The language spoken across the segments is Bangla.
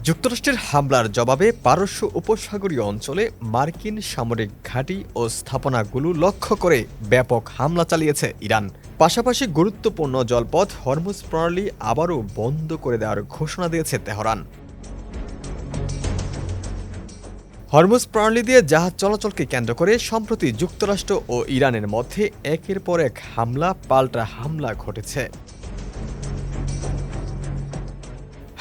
যুক্তরাষ্ট্রের হামলার জবাবে পারস্য উপসাগরীয় অঞ্চলে মার্কিন সামরিক ঘাঁটি ও স্থাপনাগুলো লক্ষ্য করে ব্যাপক হামলা চালিয়েছে ইরান। পাশাপাশি গুরুত্বপূর্ণ জলপথ হরমুজ প্রণালী আবারও বন্ধ করে দেওয়ার ঘোষণা দিয়েছে তেহরান। হরমুজ প্রণালী দিয়ে জাহাজ চলাচলকে কেন্দ্র করে সম্প্রতি যুক্তরাষ্ট্র ও ইরানের মধ্যে একের পর এক হামলা পাল্টা হামলা ঘটেছে।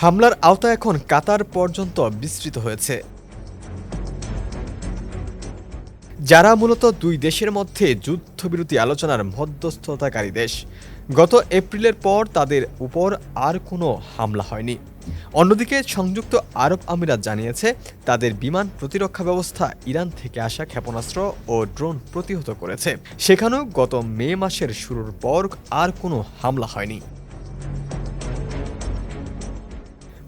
হামলার আওতা এখন কাতার পর্যন্ত বিস্তৃত হয়েছে, যারা মূলত দুই দেশের মধ্যে যুদ্ধবিরতি আলোচনার মধ্যস্থতাকারী দেশ। গত এপ্রিলের পর তাদের উপর আর কোনো হামলা হয়নি। অন্যদিকে সংযুক্ত আরব আমিরাত জানিয়েছে তাদের বিমান প্রতিরক্ষা ব্যবস্থা ইরান থেকে আসা ক্ষেপণাস্ত্র ও ড্রোন প্রতিহত করেছে। সেখানেও গত মে মাসের শুরুর পর আর কোনো হামলা হয়নি।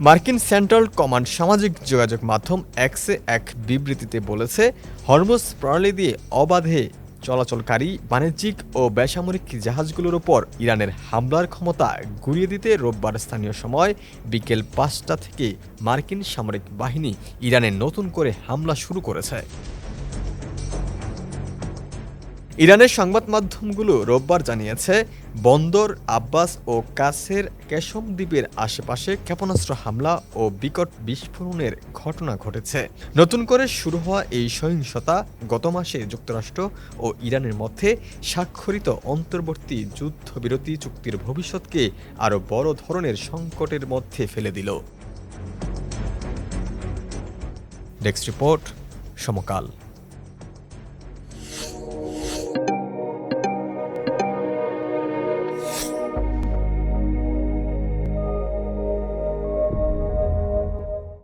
মার্কিন সেন্ট্রাল কমান্ড সামাজিক যোগাযোগ মাধ্যম এক্সে এক বিবৃতিতে বলেছে, হরমুজ প্রণালী দিয়ে অবাধে চলাচলকারী বাণিজ্যিক ও বেসামরিক জাহাজগুলোর ওপর ইরানের হামলার ক্ষমতা গুঁড়িয়ে দিতে রোববার স্থানীয় সময় বিকেল ৫টা থেকে মার্কিন সামরিক বাহিনী ইরানে নতুন করে হামলা শুরু করেছে। ইরানের সংবাদ মাধ্যমগুলো রোববার জানিয়েছে, বন্দর আব্বাস ও কাসের কেশম দ্বীপের আশেপাশে ক্ষেপণাস্ত্র হামলা ও বিকট বিস্ফোরণের ঘটনা ঘটেছে। নতুন করে শুরু হওয়া এই সহিংসতা গত মাসে যুক্তরাষ্ট্র ও ইরানের মধ্যে স্বাক্ষরিত অন্তর্বর্তী যুদ্ধবিরতি চুক্তির ভবিষ্যৎকে আরও বড় ধরনের সংকটের মধ্যে ফেলে দিল। ডেস্ক রিপোর্ট, সমকাল।